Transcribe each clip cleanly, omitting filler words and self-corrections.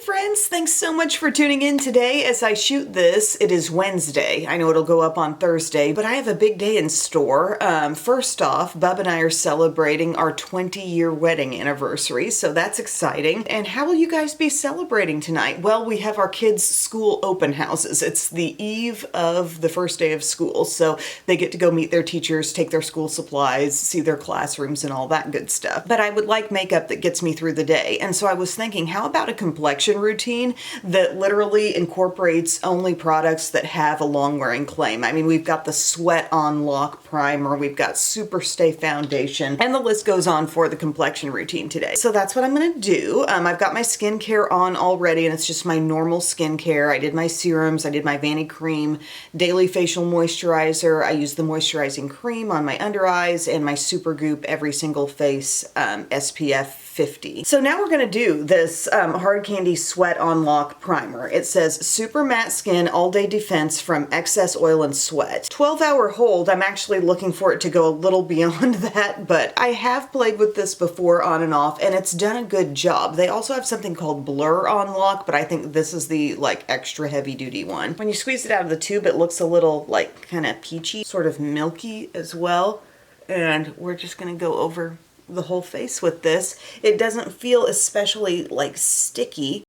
friends, thanks so much for tuning in today. As I shoot this, it is Wednesday. I know it'll go up on Thursday, but I have a big day in store. First off, Bub and I are celebrating our 20-year wedding anniversary, so that's exciting. And how will you guys be celebrating tonight? Well, we have our kids' school open houses. It's the eve of the first day of school, so they get to go meet their teachers, take their school supplies, see their classrooms and all that good stuff. But I would like makeup that gets me through the day, and so I was thinking, how about a complexion routine that literally incorporates only products that have a long wearing claim? I mean, we've got the Sweat on Lock primer, we've got Super Stay foundation, and the list goes on for the complexion routine today. So that's what I'm gonna do. I've got my skincare on already, and it's just my normal skincare. I did my serums, I did my Vanity cream, daily facial moisturizer. I use the moisturizing cream on my under eyes and my Supergoop every single face SPF 50. So now we're gonna do this Hard Candy Sweat on Lock primer. It says super matte skin, all day defense from excess oil and sweat. 12-hour hold. I'm actually looking for it to go a little beyond that, but I have played with this before on and off, and it's done a good job. They also have something called Blur on Lock, but I think this is the like extra heavy duty one. When you squeeze it out of the tube, it looks a little like kind of peachy, sort of milky as well. And we're just gonna go over the whole face with this. It doesn't feel especially like sticky,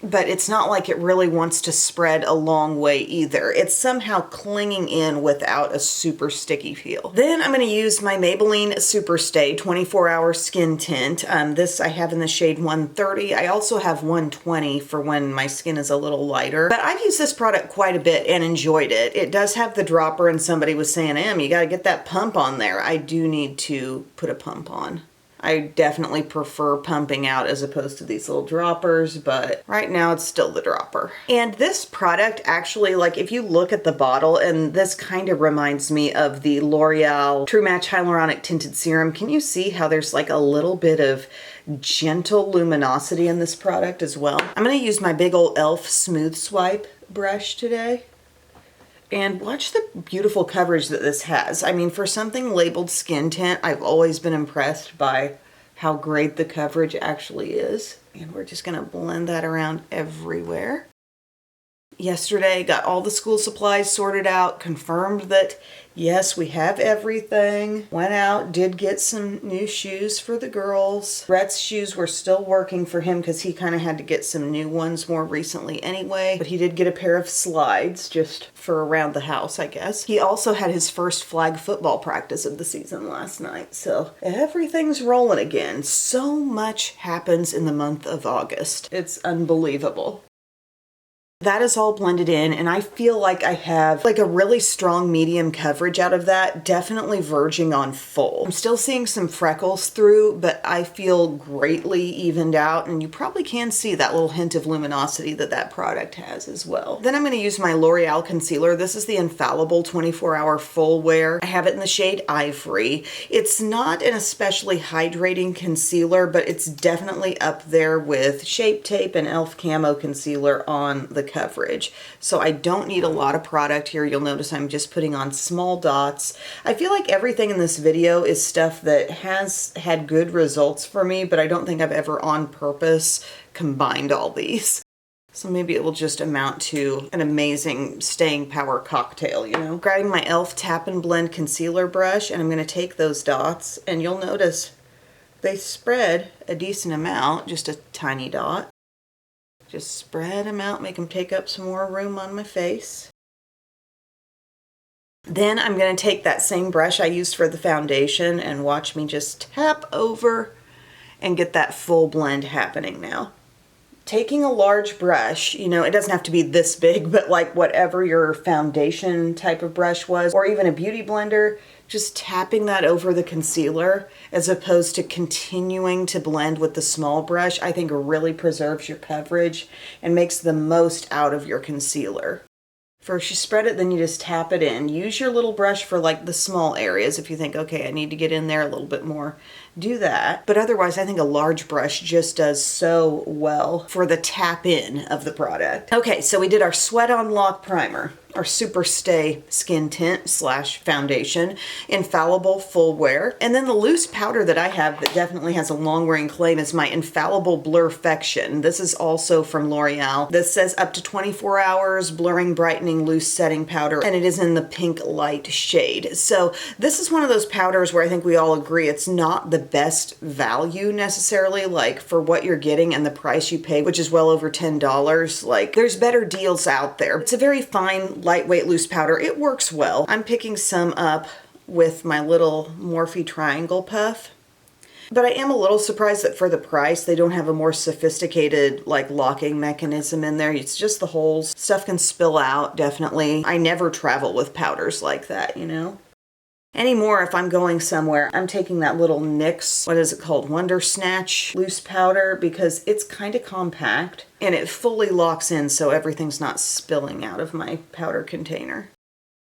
but it's not like it really wants to spread a long way either. It's somehow clinging in without a super sticky feel. Then I'm going to use my Maybelline Super Stay 24-hour skin tint. This I have in the shade 130. I also have 120 for when my skin is a little lighter. But I've used this product quite a bit and enjoyed it. It does have the dropper, and somebody was saying, Em, you got to get that pump on there. I do need to put a pump on. I definitely prefer pumping out as opposed to these little droppers, but right now it's still the dropper. And this product actually, like if you look at the bottle, and this kind of reminds me of the L'Oreal True Match Hyaluronic Tinted Serum. Can you see how there's like a little bit of gentle luminosity in this product as well? I'm gonna use my big old e.l.f. Smooth Swipe brush today. And watch the beautiful coverage that this has. I mean, for something labeled skin tint, I've always been impressed by how great the coverage actually is. And we're just gonna blend that around everywhere. Yesterday, got all the school supplies sorted out, confirmed that yes, we have everything. Went out, did get some new shoes for the girls. Rhett's shoes were still working for him because he kind of had to get some new ones more recently anyway. But he did get a pair of slides just for around the house, I guess. He also had his first flag football practice of the season last night. So everything's rolling again. So much happens in the month of August. It's unbelievable. That is all blended in, and I feel like I have like a really strong medium coverage out of that, definitely verging on full. I'm still seeing some freckles through, but I feel greatly evened out, and you probably can see that little hint of luminosity that that product has as well. Then I'm going to use my L'Oreal concealer. This is the Infallible 24-hour full wear. I have it in the shade Ivory. It's not an especially hydrating concealer, but it's definitely up there with Shape Tape and e.l.f. Camo Concealer on the coverage. So I don't need a lot of product here. You'll notice I'm just putting on small dots. I feel like everything in this video is stuff that has had good results for me, but I don't think I've ever on purpose combined all these. So maybe it will just amount to an amazing staying power cocktail, you know? Grabbing my e.l.f. Tap and Blend concealer brush, and I'm going to take those dots, and you'll notice they spread a decent amount, just a tiny dot. Just spread them out, make them take up some more room on my face. Then I'm going to take that same brush I used for the foundation and watch me just tap over and get that full blend happening now. Taking a large brush, you know, it doesn't have to be this big, but like whatever your foundation type of brush was, or even a beauty blender, just tapping that over the concealer as opposed to continuing to blend with the small brush, I think really preserves your coverage and makes the most out of your concealer. First you spread it, then you just tap it in. Use your little brush for like the small areas. If you think, okay, I need to get in there a little bit more, do that. But otherwise, I think a large brush just does so well for the tap in of the product. Okay, so we did our Sweat on Lock primer. our Super Stay Skin Tint slash foundation, Infallible Full Wear. And then the loose powder that I have that definitely has a long wearing claim is my Infallible Blurfection. This is also from L'Oreal. This says up to 24 hours, blurring, brightening, loose setting powder, and it is in the pink light shade. So this is one of those powders where I think we all agree it's not the best value necessarily, like for what you're getting and the price you pay, which is well over $10. Like, there's better deals out there. It's a very fine, lightweight, loose powder. It works well. I'm picking some up with my little Morphe Triangle Puff. But I am a little surprised that for the price, they don't have a more sophisticated, like, locking mechanism in there. It's just the holes. Stuff can spill out, definitely. I never travel with powders like that, you know? Anymore, if I'm going somewhere, I'm taking that little NYX, what is it called, Wonder Snatch loose powder, because it's kind of compact and it fully locks in so everything's not spilling out of my powder container.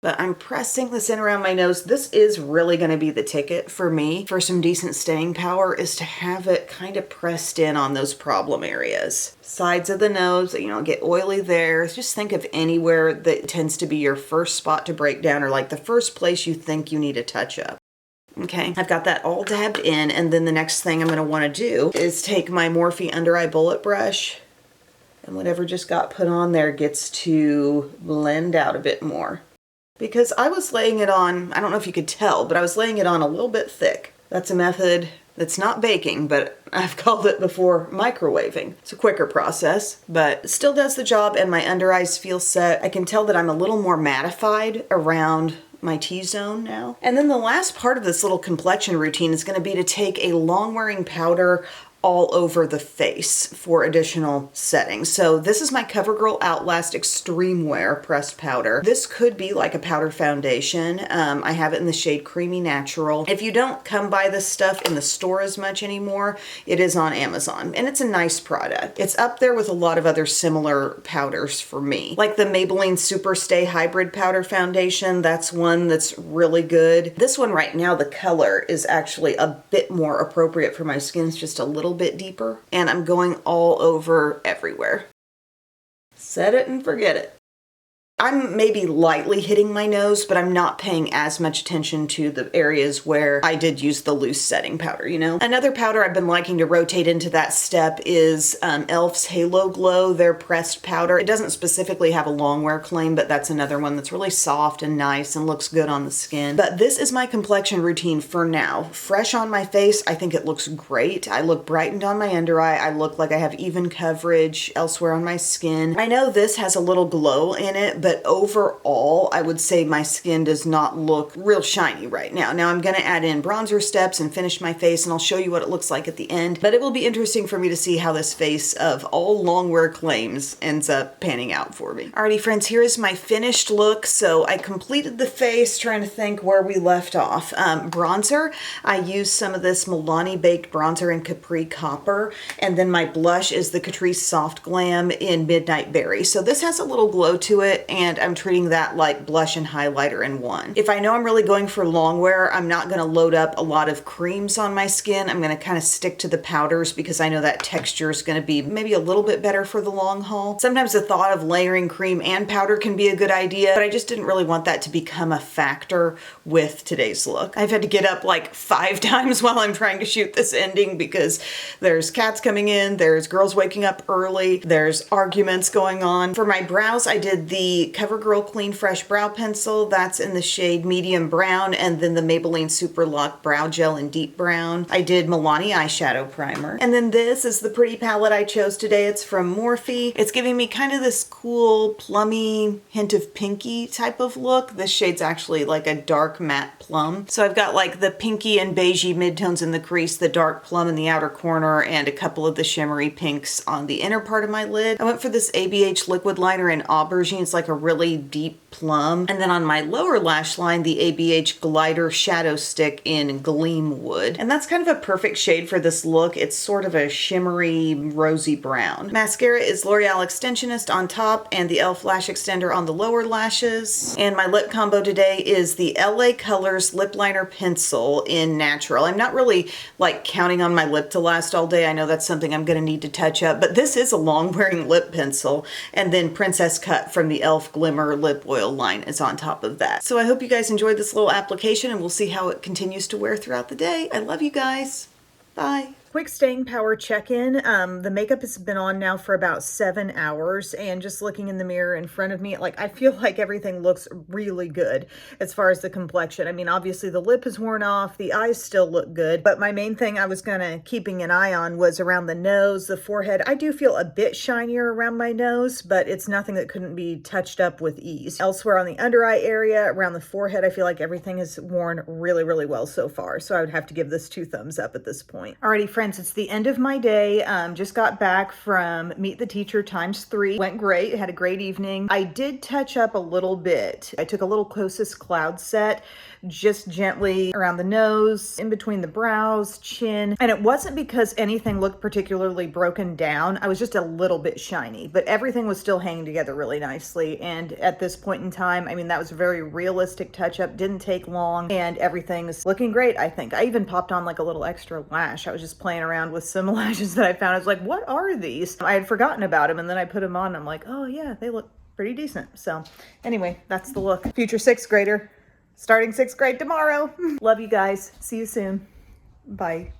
But I'm pressing this in around my nose. This is really going to be the ticket for me for some decent staying power, is to have it kind of pressed in on those problem areas. Sides of the nose, you know, get oily there. Just think of anywhere that tends to be your first spot to break down, or like the first place you think you need a touch up. Okay, I've got that all dabbed in, and then the next thing I'm going to want to do is take my Morphe Under Eye Bullet Brush, and whatever just got put on there gets to blend out a bit more. Because I was laying it on, I don't know if you could tell, but I was laying it on a little bit thick. That's a method that's not baking, but I've called it before microwaving. It's a quicker process, but it still does the job, and my under eyes feel set. I can tell that I'm a little more mattified around my T-zone now. And then the last part of this little complexion routine is going to be to take a long-wearing powder all over the face for additional setting. So this is my CoverGirl Outlast Extreme Wear pressed powder. This could be like a powder foundation. I have it in the shade Creamy Natural. If you don't come by this stuff in the store as much anymore, it is on Amazon, and it's a nice product. It's up there with a lot of other similar powders for me. Like the Maybelline Super Stay Hybrid Powder Foundation, that's one that's really good. This one right now, the color is actually a bit more appropriate for my skin. It's just a little bit deeper, and I'm going all over everywhere. Set it and forget it. I'm maybe lightly hitting my nose, but I'm not paying as much attention to the areas where I did use the loose setting powder, you know? Another powder I've been liking to rotate into that step is e.l.f.'s Halo Glow, their pressed powder. It doesn't specifically have a long wear claim, but that's another one that's really soft and nice and looks good on the skin. But this is my complexion routine for now. Fresh on my face, I think it looks great. I look brightened on my under eye. I look like I have even coverage elsewhere on my skin. I know this has a little glow in it, but overall, I would say my skin does not look real shiny right now. Now I'm going to add in bronzer steps and finish my face, and I'll show you what it looks like at the end. But it will be interesting for me to see how this face of all long wear claims ends up panning out for me. Alrighty friends, here is my finished look. So I completed the face, trying to think where we left off. Bronzer, I used some of this Milani Baked Bronzer in Capri Copper, and then my blush is the Catrice Soft Glam in Midnight Berry. So this has a little glow to it, and I'm treating that like blush and highlighter in one. If I know I'm really going for long wear, I'm not going to load up a lot of creams on my skin. I'm going to kind of stick to the powders because I know that texture is going to be maybe a little bit better for the long haul. Sometimes the thought of layering cream and powder can be a good idea, but I just didn't really want that to become a factor with today's look. I've had to get up like 5 times while I'm trying to shoot this ending because there's cats coming in, there's girls waking up early, there's arguments going on. For my brows, I did the CoverGirl Clean Fresh Brow Pencil. That's in the shade Medium Brown, and then the Maybelline Super Lock Brow Gel in Deep Brown. I did Milani Eyeshadow Primer. And then this is the pretty palette I chose today. It's from Morphe. It's giving me kind of this cool, plummy, hint of pinky type of look. This shade's actually like a dark matte plum. So I've got like the pinky and beigey midtones in the crease, the dark plum in the outer corner, and a couple of the shimmery pinks on the inner part of my lid. I went for this ABH liquid liner in Aubergine. It's like a really deep plum. And then on my lower lash line, the ABH Glider Shadow Stick in Gleam Wood. And that's kind of a perfect shade for this look. It's sort of a shimmery, rosy brown. Mascara is L'Oreal Extensionist on top and the e.l.f. Lash Extender on the lower lashes. And my lip combo today is the LA Colors Lip Liner Pencil in Natural. I'm not really like counting on my lip to last all day. I know that's something I'm going to need to touch up, but this is a long wearing lip pencil. And then Princess Cut from the e.l.f. e.l.f. Glimmer Lip Oil line is on top of that. So I hope you guys enjoyed this little application, and we'll see how it continues to wear throughout the day. I love you guys. Bye. Quick staying power check-in. The makeup has been on now for about 7 hours, and just looking in the mirror in front of me, like, I feel like everything looks really good as far as the complexion. I mean, obviously the lip is worn off, the eyes still look good, but my main thing I was keeping an eye on was around the nose, the forehead. I do feel a bit shinier around my nose, but it's nothing that couldn't be touched up with ease. Elsewhere on the under eye area, around the forehead, I feel like everything is worn really, really well so far. So I would have to give this 2 thumbs up at this point. Alrighty, friends, it's the end of my day. Just got back from Meet the Teacher ×3. Went great. Had a great evening. I did touch up a little bit. I took a little closest cloud set, just gently around the nose, in between the brows, chin. And it wasn't because anything looked particularly broken down. I was just a little bit shiny, but everything was still hanging together really nicely. And at this point in time, I mean, that was a very realistic touch up. Didn't take long, and everything's looking great, I think. I even popped on like a little extra lash. I was just playing around with some lashes that I found. I was like, what are these? I had forgotten about them, and then I put them on and I'm like, oh yeah, they look pretty decent. So anyway, that's the look. Future 6th grader, starting 6th grade tomorrow. Love you guys. See you soon. Bye.